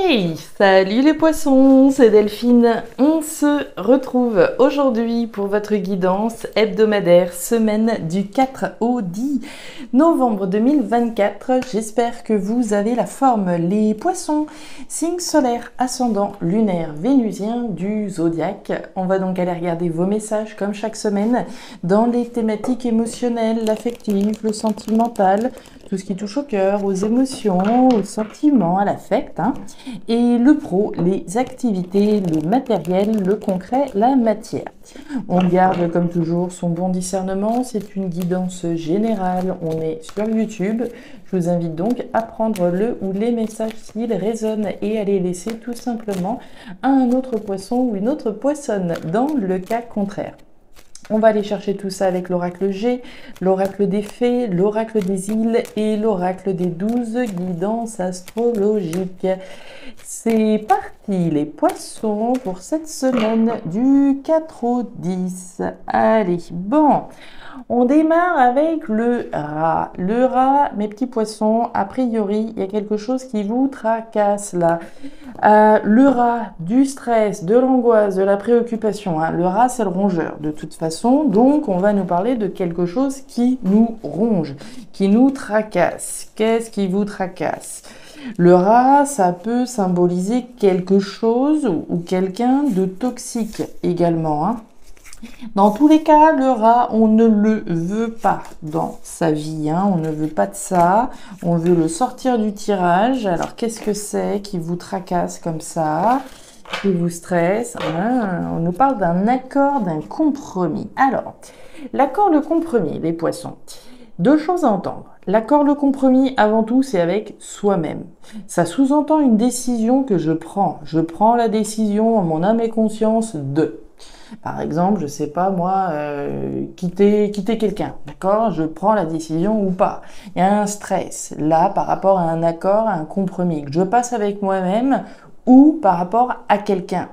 Hey, salut les poissons, c'est Delphine. On se retrouve aujourd'hui pour votre guidance hebdomadaire semaine du 4 au 10 novembre 2024. J'espère que vous avez la forme. Les poissons, signe solaire, ascendant, lunaire, vénusien du zodiaque. On va donc aller regarder vos messages comme chaque semaine dans les thématiques émotionnelles, l'affectif, le sentimental, tout ce qui touche au cœur, aux émotions, aux sentiments, à l'affect, et le pro, les activités, le matériel, le concret, la matière. On garde comme toujours son bon discernement, c'est une guidance générale, on est sur YouTube. Je vous invite donc à prendre le ou les messages s'ils résonnent et à les laisser tout simplement à un autre poisson ou une autre poissonne dans le cas contraire. On va aller chercher tout ça avec l'oracle G, l'oracle des fées, l'oracle des îles et l'oracle des 12 guidances astrologiques. C'est parti les poissons pour cette semaine du 4 au 10. Allez, bon, on démarre avec le rat. Le rat, mes petits poissons, a priori, il y a quelque chose qui vous tracasse là. Le rat, du stress, de l'angoisse, de la préoccupation. Le rat, c'est le rongeur de toute façon. Donc, on va nous parler de quelque chose qui nous ronge, qui nous tracasse. Qu'est-ce qui vous tracasse? Le rat, ça peut symboliser quelque chose ou quelqu'un de toxique également. Dans tous les cas, le rat, on ne le veut pas dans sa vie, on ne veut pas de ça, on veut le sortir du tirage. Alors, qu'est-ce que c'est qui vous tracasse comme ça, qui vous stresse? On nous parle d'un accord, d'un compromis. Alors, l'accord, le compromis, les poissons. Deux choses à entendre. L'accord, le compromis, avant tout, c'est avec soi-même. Ça sous-entend une décision que je prends. Je prends la décision en mon âme et conscience de... Par exemple, je sais pas moi, quitter quelqu'un, d'accord? Je prends la décision ou pas. Il y a un stress là par rapport à un accord, à un compromis que je passe avec moi-même ou par rapport à quelqu'un.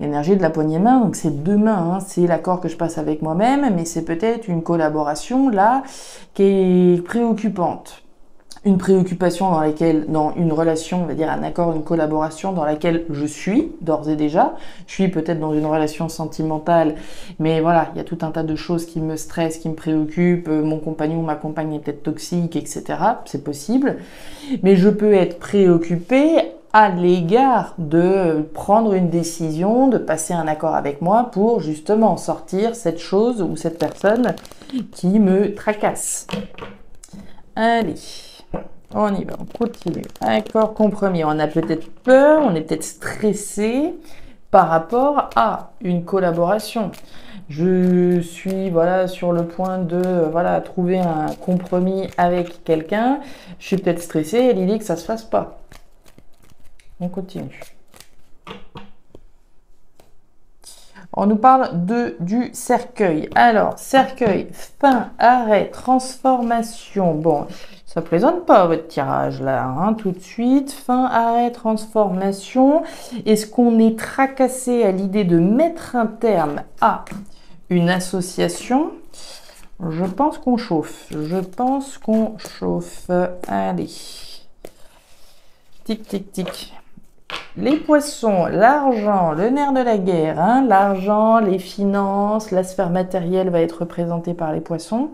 L'énergie de la poignée main, donc c'est deux mains, c'est l'accord que je passe avec moi-même, mais c'est peut-être une collaboration là qui est préoccupante. Une préoccupation dans une relation, on va dire un accord, une collaboration dans laquelle je suis d'ores et déjà. Je suis peut-être dans une relation sentimentale, mais voilà, il y a tout un tas de choses qui me stressent, qui me préoccupent. Mon compagnon ou ma compagne est peut-être toxique, etc. C'est possible. Mais je peux être préoccupée à l'égard de prendre une décision, de passer un accord avec moi pour justement sortir cette chose ou cette personne qui me tracasse. Allez. On y va, on continue. Accord, compromis. On a peut-être peur, on est peut-être stressé par rapport à une collaboration. Je suis sur le point de trouver un compromis avec quelqu'un. Je suis peut-être stressé à l'idée que ça ne se fasse pas. On continue. On nous parle du cercueil. Alors, cercueil, fin, arrêt, transformation. Bon, ça plaisante pas votre tirage là, tout de suite. Fin, arrêt, transformation. Est-ce qu'on est tracassé à l'idée de mettre un terme à une association? Je pense qu'on chauffe. Je pense qu'on chauffe. Allez. Tic, tic, tic. Les poissons, l'argent, le nerf de la guerre, l'argent, les finances, la sphère matérielle va être représentée par les poissons.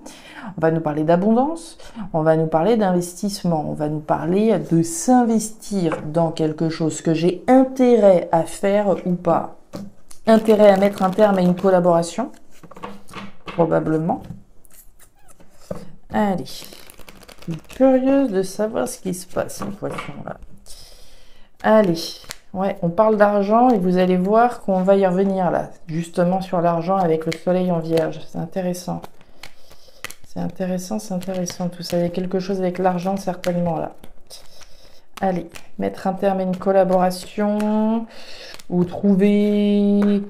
On va nous parler d'abondance, on va nous parler d'investissement, on va nous parler de s'investir dans quelque chose que j'ai intérêt à faire ou pas. Intérêt à mettre un terme à une collaboration, probablement. Allez, je suis curieuse de savoir ce qui se passe, les poissons là. Allez, ouais, on parle d'argent et vous allez voir qu'on va y revenir là, justement sur l'argent avec le soleil en vierge. C'est intéressant. C'est intéressant, c'est intéressant tout ça. Il y a quelque chose avec l'argent certainement là. Allez, mettre un terme à une collaboration ou trouver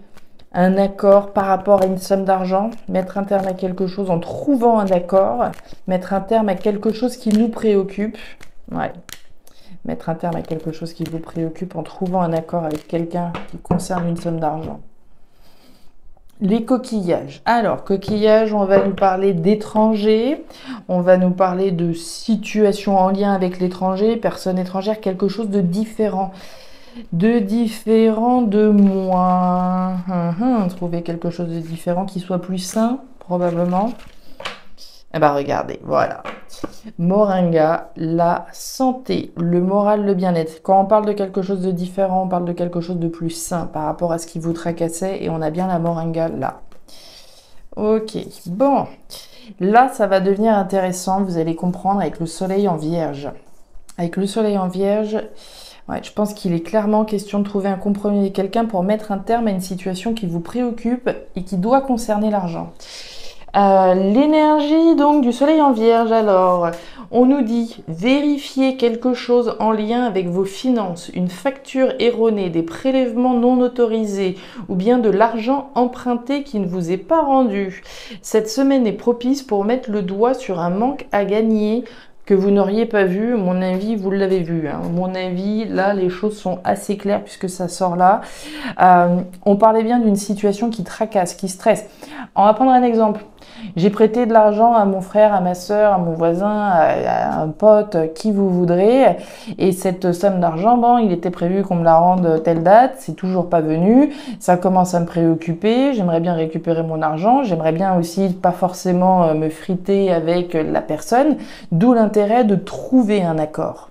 un accord par rapport à une somme d'argent. Mettre un terme à quelque chose en trouvant un accord. Mettre un terme à quelque chose qui nous préoccupe. Ouais. Mettre un terme à quelque chose qui vous préoccupe en trouvant un accord avec quelqu'un qui concerne une somme d'argent. Les coquillages. Alors, coquillages, on va nous parler d'étrangers, on va nous parler de situations en lien avec l'étranger, personne étrangère, quelque chose de différent. De différent, de moins. Trouver quelque chose de différent qui soit plus sain, probablement. Eh ben regardez, voilà. Moringa, la santé, le moral, le bien-être. Quand on parle de quelque chose de différent, on parle de quelque chose de plus sain par rapport à ce qui vous tracassait et on a bien la moringa là. Ok, bon. Là, ça va devenir intéressant, vous allez comprendre avec le soleil en vierge. Avec le soleil en vierge, ouais, je pense qu'il est clairement question de trouver un compromis avec quelqu'un pour mettre un terme à une situation qui vous préoccupe et qui doit concerner l'argent. L'énergie donc du soleil en vierge, alors on nous dit vérifier quelque chose en lien avec vos finances, une facture erronée, des prélèvements non autorisés ou bien de l'argent emprunté qui ne vous est pas rendu. Cette semaine est propice pour mettre le doigt sur un manque à gagner que vous n'auriez pas vu. À mon avis, vous l'avez vu. À mon avis, là, les choses sont assez claires puisque ça sort là. On parlait bien d'une situation qui tracasse, qui stresse. On va prendre un exemple. J'ai prêté de l'argent à mon frère, à ma soeur, à mon voisin, à un pote, qui vous voudrez. Et cette somme d'argent, bon, il était prévu qu'on me la rende telle date. C'est toujours pas venu. Ça commence à me préoccuper. J'aimerais bien récupérer mon argent. J'aimerais bien aussi pas forcément me friter avec la personne. D'où l'intérêt de trouver un accord.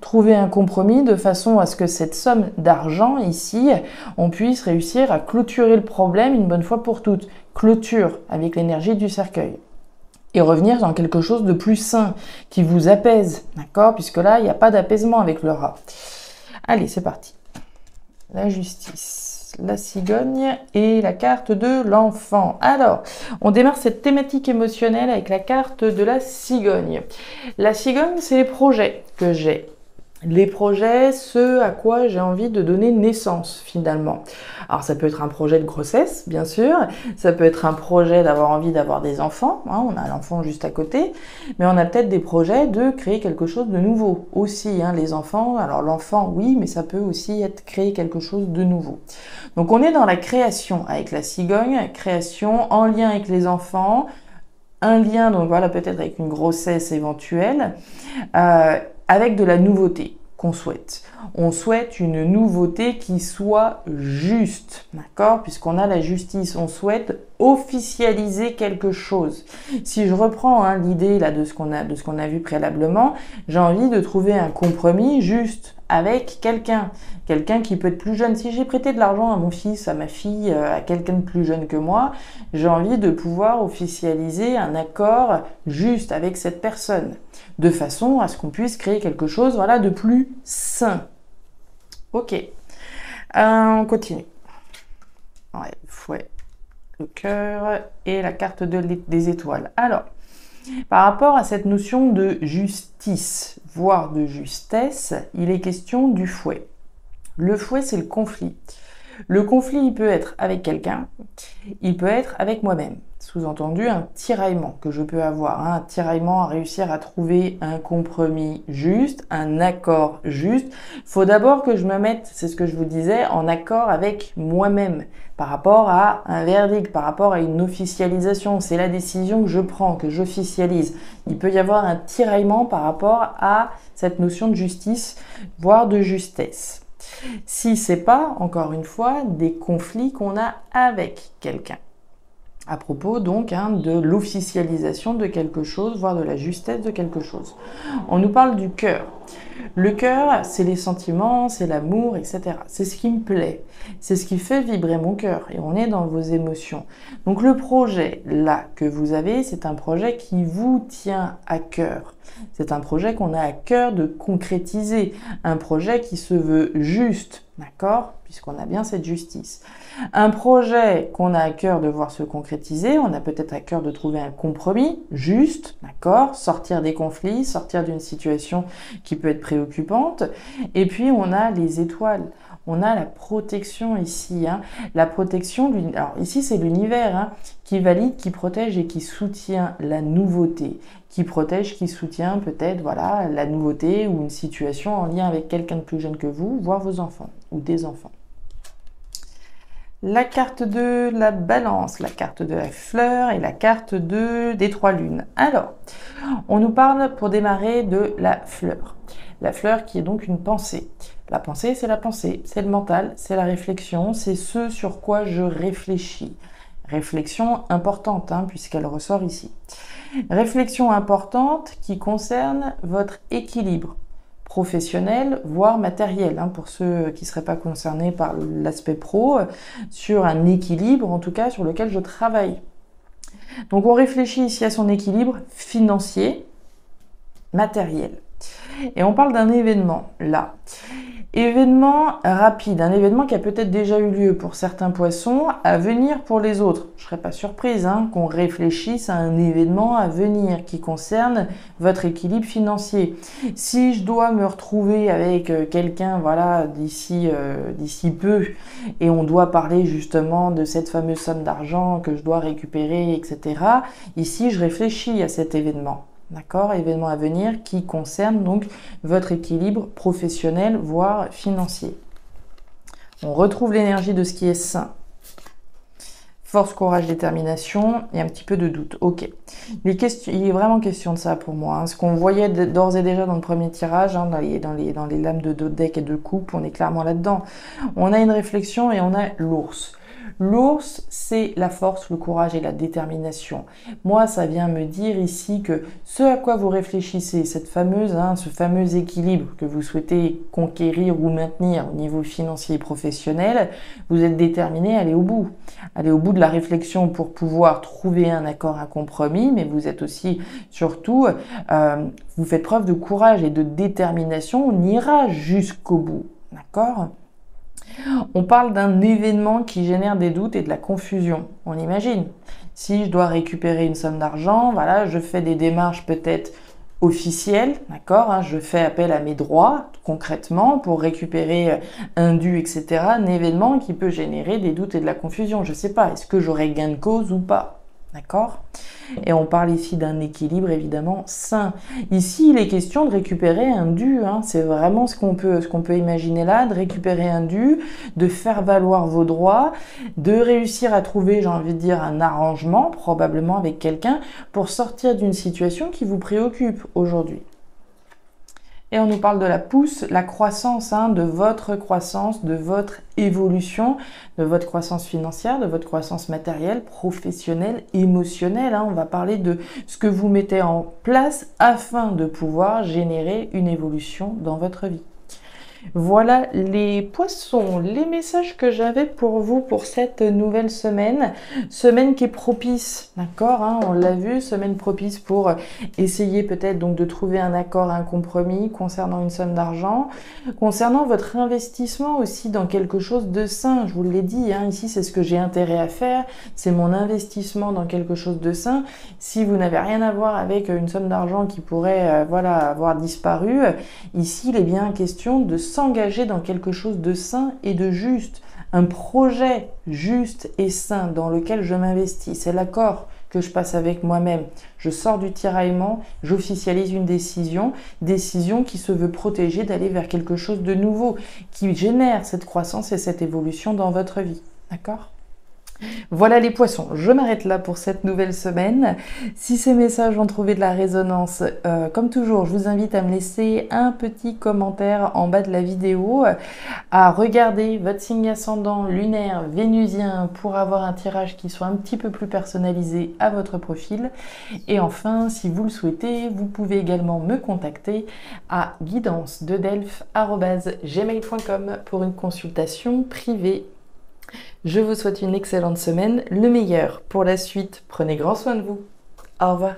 Trouver un compromis de façon à ce que cette somme d'argent ici, on puisse réussir à clôturer le problème une bonne fois pour toutes. Clôture avec l'énergie du cercueil. Et revenir dans quelque chose de plus sain, qui vous apaise, d'accord? Puisque là, il n'y a pas d'apaisement avec le rat. Allez, c'est parti. La justice, la cigogne et la carte de l'enfant. Alors, on démarre cette thématique émotionnelle avec la carte de la cigogne. La cigogne, c'est les projets que j'ai. Les projets, ce à quoi j'ai envie de donner naissance finalement. Alors ça peut être un projet de grossesse, bien sûr, ça peut être un projet d'avoir envie d'avoir des enfants, on a l'enfant juste à côté, mais on a peut-être des projets de créer quelque chose de nouveau aussi, les enfants. Alors l'enfant, oui, mais ça peut aussi être créer quelque chose de nouveau. Donc on est dans la création avec la cigogne, création en lien avec les enfants, un lien, donc voilà, peut-être avec une grossesse éventuelle, avec de la nouveauté qu'on souhaite. On souhaite une nouveauté qui soit juste, d'accord? Puisqu'on a la justice, on souhaite officialiser quelque chose. Si je reprends l'idée là de ce qu'on a vu préalablement, j'ai envie de trouver un compromis juste avec quelqu'un qui peut être plus jeune. Si j'ai prêté de l'argent à mon fils, à ma fille, à quelqu'un de plus jeune que moi, j'ai envie de pouvoir officialiser un accord juste avec cette personne, de façon à ce qu'on puisse créer quelque chose, voilà, de plus sain. Ok, on continue. Ouais, fouet, le cœur et la carte des étoiles. Alors, par rapport à cette notion de justice, voire de justesse, il est question du fouet. Le fouet, c'est le conflit. Le conflit, il peut être avec quelqu'un, il peut être avec moi-même. Sous-entendu, un tiraillement que je peux avoir, un tiraillement à réussir à trouver un compromis juste, un accord juste. Il faut d'abord que je me mette, c'est ce que je vous disais, en accord avec moi-même par rapport à un verdict, par rapport à une officialisation. C'est la décision que je prends, que j'officialise. Il peut y avoir un tiraillement par rapport à cette notion de justice, voire de justesse. Si c'est pas, encore une fois, des conflits qu'on a avec quelqu'un. À propos donc de l'officialisation de quelque chose, voire de la justesse de quelque chose. On nous parle du cœur. Le cœur, c'est les sentiments, c'est l'amour, etc. C'est ce qui me plaît, c'est ce qui fait vibrer mon cœur et on est dans vos émotions. Donc le projet là que vous avez, c'est un projet qui vous tient à cœur. C'est un projet qu'on a à cœur de concrétiser, un projet qui se veut juste, d'accord? Puisqu'on a bien cette justice. Un projet qu'on a à cœur de voir se concrétiser, on a peut-être à cœur de trouver un compromis juste, d'accord? Sortir des conflits, sortir d'une situation qui peut être préoccupante. Et puis on a les étoiles. On a la protection ici, la protection, alors ici c'est l'univers qui valide, qui protège et qui soutient la nouveauté, qui protège, qui soutient peut-être voilà la nouveauté ou une situation en lien avec quelqu'un de plus jeune que vous, voire vos enfants ou des enfants. La carte de la balance, la carte de la fleur et la carte des trois lunes. Alors, on nous parle pour démarrer de la fleur. La fleur qui est donc une pensée. La pensée, c'est le mental, c'est la réflexion, c'est ce sur quoi je réfléchis. Réflexion importante, hein, puisqu'elle ressort ici. Réflexion importante qui concerne votre équilibre professionnel, voire matériel, hein, pour ceux qui ne seraient pas concernés par l'aspect pro, sur un équilibre, en tout cas, sur lequel je travaille. Donc on réfléchit ici à son équilibre financier, matériel. Et on parle d'un événement, là. Événement rapide, un événement qui a peut-être déjà eu lieu pour certains poissons, à venir pour les autres. Je ne serais pas surprise hein, qu'on réfléchisse à un événement à venir qui concerne votre équilibre financier. Si je dois me retrouver avec quelqu'un voilà, d'ici peu, et on doit parler justement de cette fameuse somme d'argent que je dois récupérer, etc., ici je réfléchis à cet événement. D'accord, événement à venir qui concerne donc votre équilibre professionnel, voire financier. On retrouve l'énergie de ce qui est sain. Force, courage, détermination et un petit peu de doute. Ok. Il est vraiment question de ça pour moi. Hein. Ce qu'on voyait d'ores et déjà dans le premier tirage, hein, dans les lames de deck et de coupe, on est clairement là-dedans. On a une réflexion et on a l'ours. L'ours, c'est la force, le courage et la détermination. Moi, ça vient me dire ici que ce à quoi vous réfléchissez, ce fameux équilibre que vous souhaitez conquérir ou maintenir au niveau financier et professionnel, vous êtes déterminé à aller au bout. Aller au bout de la réflexion pour pouvoir trouver un accord, un compromis, mais vous êtes aussi, surtout, vous faites preuve de courage et de détermination, on ira jusqu'au bout. D'accord ? On parle d'un événement qui génère des doutes et de la confusion. On imagine. Si je dois récupérer une somme d'argent, voilà, je fais des démarches peut-être officielles, d'accord, hein, je fais appel à mes droits concrètement pour récupérer un dû, etc. Un événement qui peut générer des doutes et de la confusion. Je ne sais pas, est-ce que j'aurai gain de cause ou pas? D'accord? Et on parle ici d'un équilibre évidemment sain. Ici, il est question de récupérer un dû. Hein. C'est vraiment ce qu'on peut imaginer là, de récupérer un dû, de faire valoir vos droits, de réussir à trouver, j'ai envie de dire, un arrangement, probablement avec quelqu'un, pour sortir d'une situation qui vous préoccupe aujourd'hui. Et on nous parle de la pousse, la croissance, hein, de votre croissance, de votre évolution, de votre croissance financière, de votre croissance matérielle, professionnelle, émotionnelle. Hein. On va parler de ce que vous mettez en place afin de pouvoir générer une évolution dans votre vie. Voilà les poissons, les messages que j'avais pour vous pour cette nouvelle semaine. Semaine qui est propice, d'accord, hein, on l'a vu, semaine propice pour essayer peut-être donc de trouver un accord, un compromis concernant une somme d'argent. Concernant votre investissement aussi dans quelque chose de sain, je vous l'ai dit, hein, ici c'est ce que j'ai intérêt à faire, c'est mon investissement dans quelque chose de sain. Si vous n'avez rien à voir avec une somme d'argent qui pourrait voilà, avoir disparu, ici il est bien question de s'engager dans quelque chose de sain et de juste, un projet juste et sain dans lequel je m'investis. C'est l'accord que je passe avec moi-même. Je sors du tiraillement, j'officialise une décision qui se veut protéger d'aller vers quelque chose de nouveau, qui génère cette croissance et cette évolution dans votre vie. D'accord ? Voilà les poissons, je m'arrête là pour cette nouvelle semaine. Si ces messages ont trouvé de la résonance, comme toujours, je vous invite à me laisser un petit commentaire en bas de la vidéo, à regarder votre signe ascendant lunaire vénusien pour avoir un tirage qui soit un petit peu plus personnalisé à votre profil. Et enfin, si vous le souhaitez, vous pouvez également me contacter à guidance-de-delphes@gmail.com pour une consultation privée. Je vous souhaite une excellente semaine, le meilleur pour la suite. Prenez grand soin de vous. Au revoir.